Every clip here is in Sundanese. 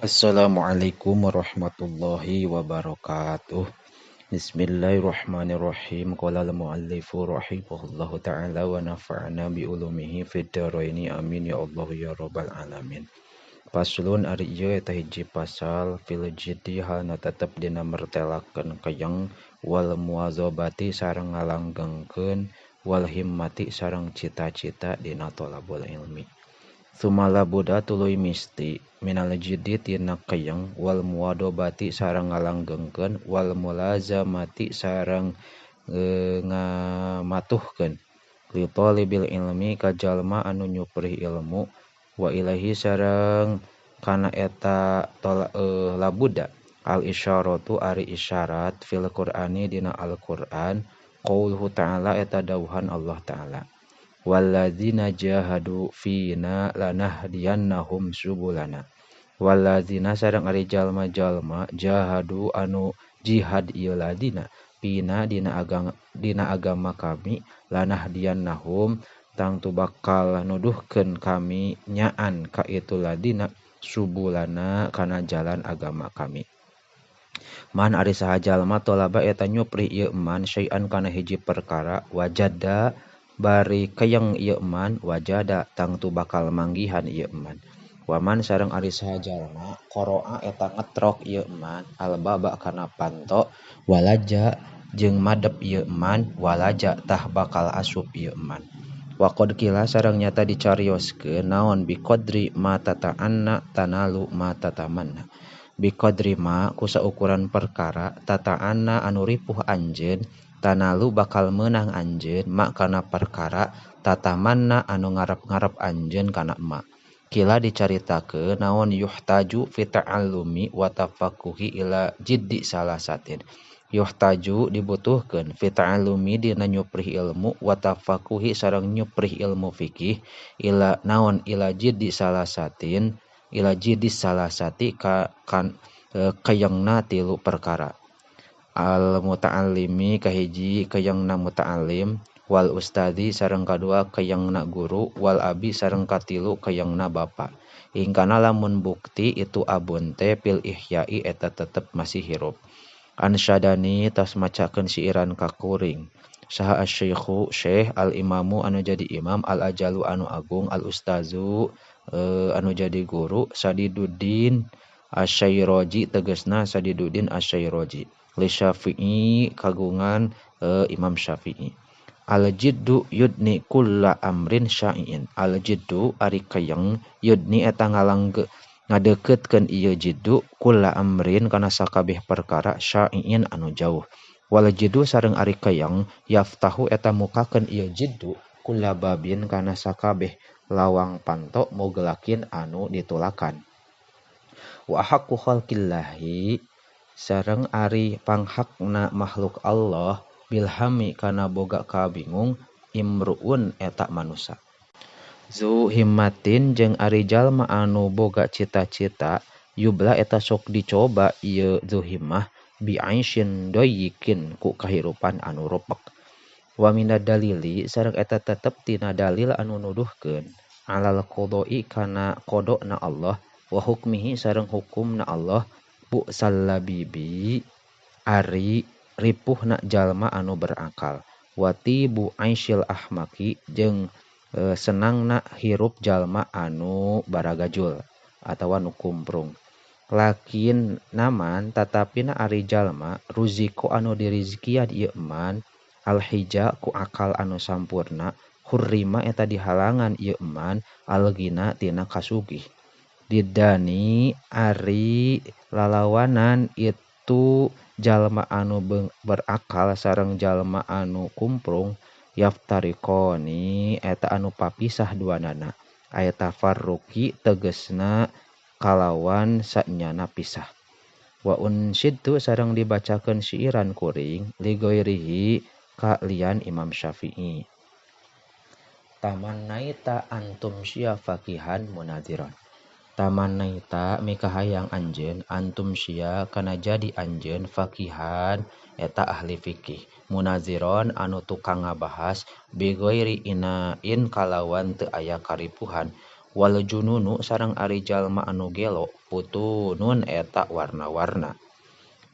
Assalamualaikum warahmatullahi wabarakatuh. Bismillahirrahmanirrahim. Qala al-muallifu rahimahullahu ta'ala wa nafa'ana bi ulumihi fid dharaini amin ya Allah ya rabbal alamin. Paslun ari ieu eta hiji pasal fil jiddi halna tetep dina mertelakeun kayang wal muwazabati sareng ngalanggengkeun wal himmati sareng cita-cita dina thalabul ilmi. Sumala Buddha tuluy misti minal jiddi tina kayang wal muwadobati sareng ngalanggengkeun wal mulazamati sareng ngamatuhkeun li talibil ilmi ka jalma anu nyuprih ilmu wa ilahi sareng kana eta labuda al isyaratu ari isyarat fil qur'ani dina al-Qur'an qauluhu ta'ala eta dawuhan Allah ta'ala walladzina jahadu fina lanahdiyannahum subulana walladzina sareng ari jalma-jalma jahadu anu jihad ieu ladina pina dina agama kami lanahdiyannahum tangtu bakal nuduhkeun kami nyaan ka itu ladina subulana kana jalan agama kami. Man ari saha jalma tolaba eta nyupri ieu man syai'an kana hiji perkara wajada bari kayang ieu man wajada tangtu bakal manggihan ieu man. Waman sareng ari saha jalma qara'a eta ngetrok ieu man albaba kana panto walaja jeung madep ieu man walaja tah bakal asup ieu man. Waqad qila sareng nyata dicarioskeun naon biqadri ma tata'anna tanalu ma tatamanna. Biqadri ma ku saukuran perkara tata'anna anu ripuh anjeun tanalu bakal menang anjeun ma kana perkara tatamanna anu ngarep-ngarep anjeun kana ma. Kila dicaritakeun naon yuhtaju fi ta'allumi wa tafaqquhi ila jiddi salasatin. Yuhtaju dibutuhkeun fi ta'allumi dina nyuprih ilmu wa tafaqquhi sareng nyuprih ilmu fikih ila naon ila jiddi salasatin ila jiddi salasati kayangna tilu perkara. Al muta'allimi kahiji kayangna muta'allim wal ustadi sareng kadua kayangna guru wal abi sareng katilu kayangna bapa. Ingkana lamun bukti itu abun teh pil ihya'i eta tetep masih hirup. Ansyadani tas macakeun siiran ka kuring. Saha asy-syaikhu syekh al imamu anu jadi imam al ajalu anu agung al ustazu anu jadi guru Sadiduddin Asy-Syairaji tegasna Sadiduddin Asy-Syairaji li Syafi'i kagungan Imam Syafi'i. Al-jiddu yudni kulla amrin syai'in. Al-jiddu ari kayang yudni eta ngadeukeutkeun ieu jiddu kulla amrin kana sakabeh perkara syai'in anu jauh. Wal jiddu sareng ari kayang yaftahu eta mukakeun ieu jiddu kulla babin kana sakabeh lawang panto mogelakin anu ditulakan. Wa haqqu khalqillahi sareng ari panghakna makhluk Allah bilhami kana boga kabingung imruun eta manusia. Zu himmatin jeung ari jalma anu boga cita-cita yubla eta sok dicoba ieu zu himmah bi aisyin doyikin ku kahirupan anu rupek. Wa minad dalili sareng eta tetep tina dalil anu nuduhkeun alal qodoi kana qodona Allah wa hukmihi sareng hukumna Allah bu sallabibi ari ripuhna jalma anu berakal wati bu aisyil ahmaki jeung senangna hirup jalma anu baragajul atawa nu kumprung. Lakin naman tatapina ari jalma ruziko anu dirizkian ieu man alhija ku akal anu sampurna hurrima eta dihalangan ieu man algina tina kasugih. Didani ari lalawanan itu jalma anu berakal sareng jalma anu kumprung yaftarikoni eta anu papisah duanana aya tafarruqi tegesna kalawan sanyana pisah. Wa unsyidtu sareng dibacakeun siiran kuring li ghairihi ka lian Imam Syafi'i. Tamannaita antum sya faqihan munadziran. Tamannaita mikahayang anjeun antum sya kana jadi anjeun faqihan eta ahli fikih munadziron anu tukang ngabahas bi ghairi inain kalawan teu aya karipuhan wal jununu sareng ari jalma anu gelo putunun eta warna-warna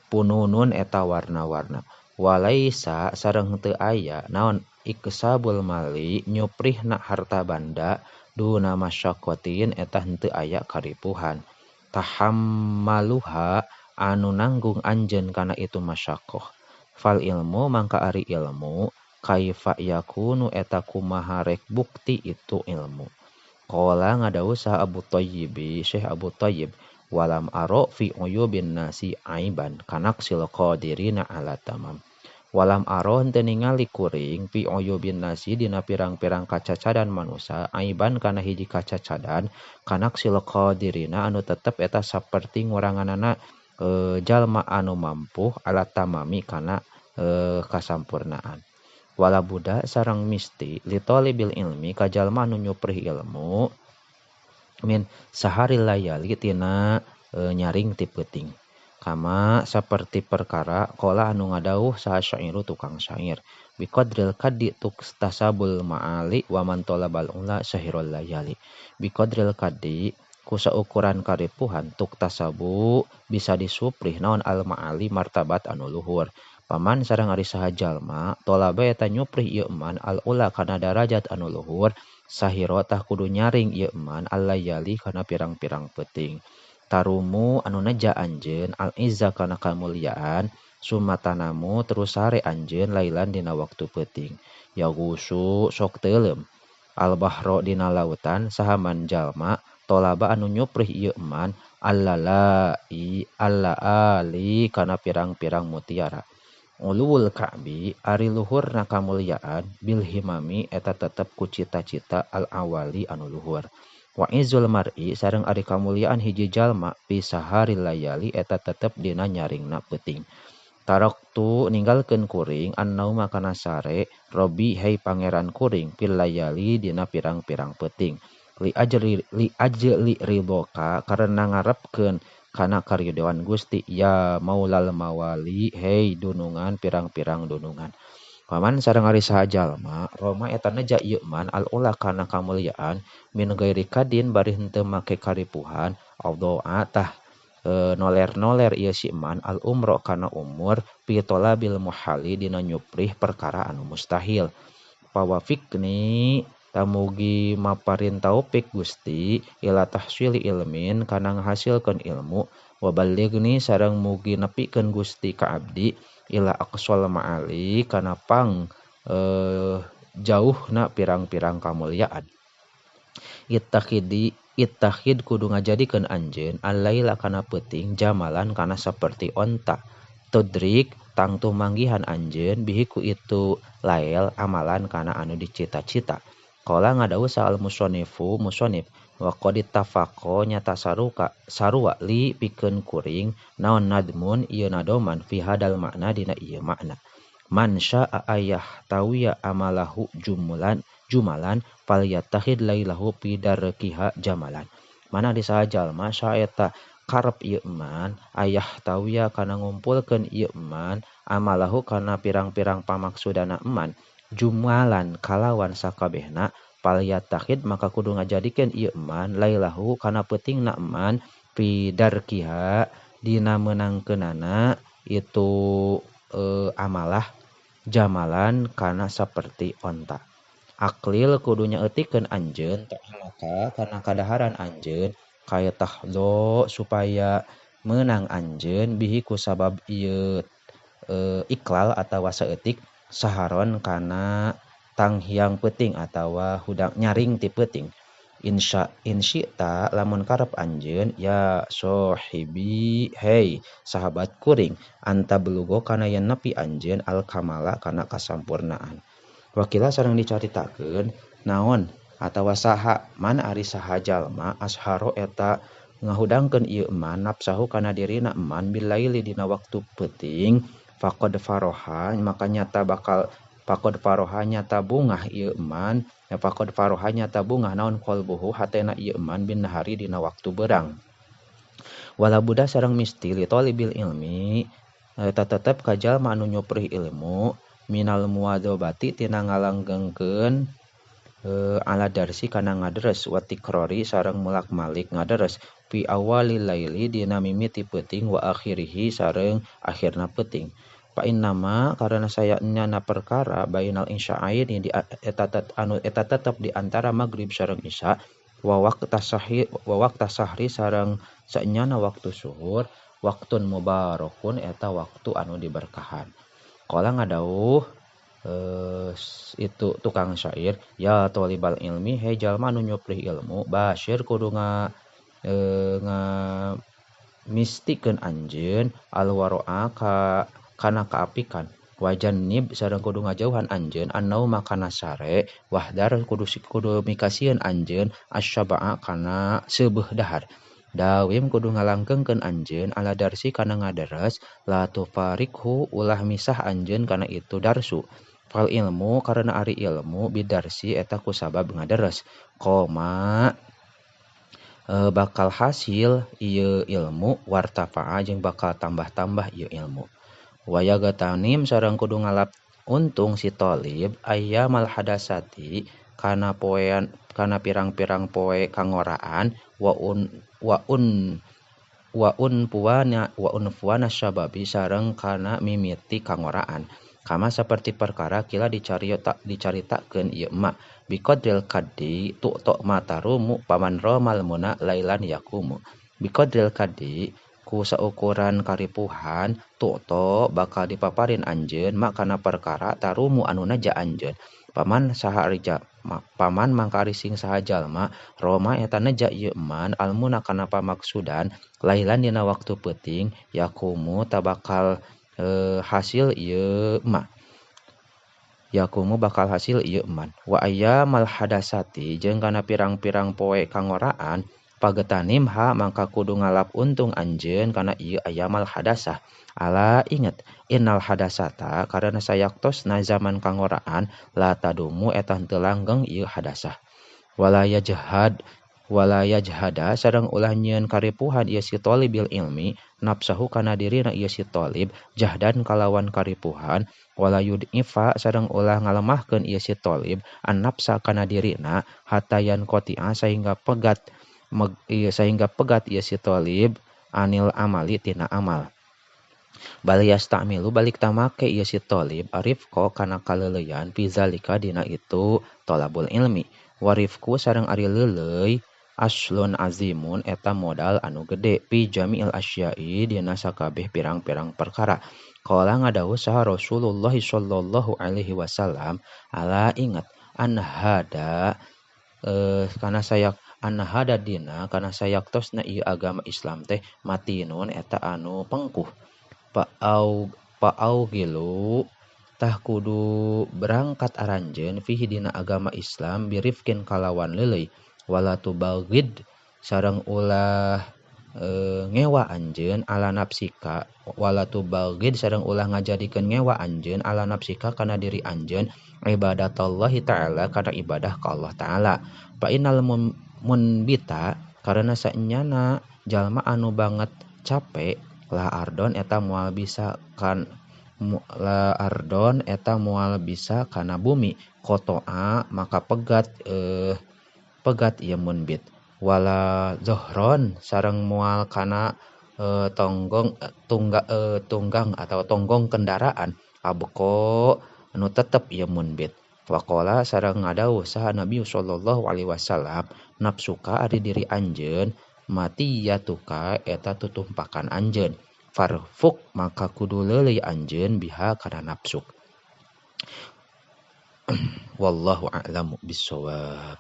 pununun eta warna-warna walaisa sareng teu aya naon iksabul mali nyuprihna harta banda duna masyakotin eta henteu aya karipuhan tahammaluha anu nanggung anjeun kana itu masyakoh fal ilmu mangka ari ilmu kaifa yakunu eta kumaha rek bukti itu ilmu qala ngadawuh sah Abu Thayyibi Syekh Abu Thayyib walam aro fi uyubin nasi aiban kanak sil qadirina ala tamam walam aro henteu ningali kuring fi uyubin nasi dina pirang-pirang kacacadan manusia aiban kana hiji kacacadan kanak sil qadirina anu tetep eta saperti nguranganana jalma anu mampu ala tamami kana kasampurnaan wala budak sareng misti li talibil ilmi ka jalma anu nyuprih ilmu min sahari layali tina nyaring ti peuting kama saperti perkara qala anu ngadawuh saha syairu tukang syair biqadril kaddi tasabul ma'ali wa man talabal ula syahirul layali biqadril kaddi ku saukuran karipuhan tuk tasabu bisa disuprih naon al ma'ali martabat anu luhur paman sareng ari saha jalma tolaba eta nyuprih ieu man al ula kana darajat anu luhur sahiro tah kudu nyaring ieu man allayali kana pirang-pirang peuting tarumu anu neja anjeun al izza kana kamuliaan sumatanamu terus sare anjeun lailan dina waktu peuting ya gusu sok teuleum al bahro dina lautan sahaman jalma tolaba anu nyuprih ieu man allalai allaali kana pirang-pirang mutiara ulul ka'bi ari luhurna kamuliaan bil himami eta tetep ku cita-cita al awali anu luhur wa izul mar'i sareng ari kamuliaan hiji jalma fi saharil layali eta tetep dina nyaringna peuting taraktu ninggalkeun kuring annauma kana sare robi hai pangeran kuring fil layali dina pirang-pirang peuting li ajli ridhoka karena ngarepkeun kana karidhoan Gusti ya maulal mawali hei dunungan pirang-pirang dunungan paman sareng ari saha jalma Roma eta neja ieu man al ula kana kamuliaan min gairi kadin bari henteu make karipuhan audoa tah noler-noler ieu si man al umro kana umur fi talabil muhali dina nyuprih perkara anu mustahil pawafikni tamugi maparin taufik Gusti ila tahsili ilmin kana ngahasilkeun ilmu wa ballighni sareng mugi nepikeun Gusti ka abdi ila aqsal ma'ali kana pang jauhna pirang-pirang kamuliaan ittakhid kudu ngajadikeun anjeun al-laila kana peuting jamalan kana saperti onta tudrik tangtu manggihan anjeun bihi ku itu lael amalan kana anu dicita-cita qala ngadawuh sal musannif wa qad ittafaqo nyata sarua li pikeun kuring naon nadmun ieu nadoman fi hadal makna dina ieu makna man syaa ayah tawiya amalahu jumalan falyattahid lailahu fi darkiha jamalan mana di saha jalma saeta karep ieu man ayah tawiya kana ngumpulkeun ieu man amalahu kana pirang-pirang pamaksudana eman jumalan kalawan sakabehna palyattahid maka kudu ngajadikeun ieu man lailahu kana peutingna eman fi darkiha dina meunangkeunana itu amalah jamalan kana saperti onta aklil kudu nyaeutikeun anjeun ta'alaka kana kadaharan anjeun kaya tahdo supaya menang anjeun bihi ku sabab ieu iklal atawa saeutik saharon kana tanghiang peuting atawa hudak nyaring ti peuting insyita lamun karep anjeun ya sohibi hei sahabat kuring anta belugo kana yen nepi anjeun al kamala kana kasampurnaan wakila sareng dicaritakeun naon atawa saha man ari saha jalma asharo eta ngahudangkeun ieu man nafsahu kana dirina man bilaili dina waktu peuting faqad faroha maka nyata bakal faqad faroha nyata bungah ieu man ya faqad faroha nyata bungah naon qalbuhu hatena ieu man bin nahari dina waktu beurang wala buda sareng misti li talibil ilmi eta tetep ka jalma anu nyuprih ilmu minal muadzabati tina ngalanggengkeun ala darsi kana ngaderes wa tikrori sareng mulak-malik ngaderes fi awalil laili dina mimiti peuting wa akhirihi sareng akhirna peuting. Fa innama karena saya nyana perkara bainal isya'aini di eta tetep di antara magrib sareng isya wa waqta sahri sareng sanyana waktu suhur waktun mubarakun eta waktu anu diberkahan. Qala ngadauh itu tukang syair ya tolibal ilmi he jalma nu nyuplih ilmu basyir kudu nga mistikeun anjeun alwaro'a kana kaapikan wajan nib sareng kudu ngajauhan anjeun annau makana sare wahdar kudu mikasieun anjeun asyaba'a kana seubeuh dahar dawim kudu ngalangkeungkeun anjeun ala darsi kana ngadaras la tufarikhu ulah misah anjeun kana itu darsu fal ilmu karena ari ilmu bidarsi eta kusabab ngadaras koma bakal hasil ieu ilmu wartafa'a jeung bakal tambah-tambah ieu ilmu waya gatanim sareng kudu ngalap untung si thalib ayyamal hadasati kana poean kana pirang-pirang poe kangoraan wa unfuana syababi sareng kana mimiti kangoraan kama seperti perkara kila dicaritakeun ieu ma biqadril kaddi tu'to matarumu paman romal muna lailan yakumu biqadril kaddi ku saukuran karipuhan tu'to bakal dipaparin anjeun mak kana perkara tarumu anu naja anjeun paman mangkari sing saha jalma roma eta naja ieu man almuna kana pamaksudan lailan dina waktu peuting yakumu tabakal hasil ieu ma yakumu bakal hasil ieu man wa ayyamal hadasati jeung kana pirang-pirang poe kangoraan pagetanim ha mangka kudu ngalap untung anjeun kana ieu ayyamal hadasah ala inget innal hadasata karena sayaktosna zaman kangoraan la tadumu eta henteu langgeng ieu hadasah walaya jahada sareng ulah nyieun karipuhan ieu si thalibil ilmi nafsahu kana dirina ieu si thalib jahdan kalawan karipuhan wala yud'ifa sareng ulah ngalemahkeun ieu si thalib an nafsa kana dirina hatayan qati'a sehingga pegat ieu si thalib anil amali tina amal bal yastamilu balik tamake ieu si thalib arifqa kana kaleuleyan fi zalika dina itu thalabul ilmi warifku sareng ari leuleuy aslun azimun eta modal anu gede pi jami'il asya'i dina sakabeh pirang-pirang perkara qala ngadawuh saha Rasulullah sallallahu alaihi wasallam ala ingat anhada dina kana sayaktosna ieu agama Islam teh matinun eta anu pengkuh pa'au gilu tah kudu berangkat aranjeun fihi dina agama Islam birifkin kalawan leuleuy wala tubaghid sareng ulah ngewa anjeun ala nafsika wala tubaghid sareng ulah ngajadikeun ngewa anjeun ala nafsika kana diri anjeun ibadatallahi ta'ala kana ibadah ka Allah ta'ala fa innal munbita karena saenyana jalma anu banget capek la ardon eta moal bisa kana bumi kotoa maka pegat ieu munbit wala zohron sareng moal kana tunggang atau tonggong kendaraan abeko anu tetep ieu munbit waqala sareng ngadawuh saha Nabi sallallahu alaihi wasallam nafsuka ari diri anjeun matiyatuka eta tutumpakan anjeun farfuk maka kudu leuleuy anjeun biha kana nafsuk wallahu a'lamu bissawab.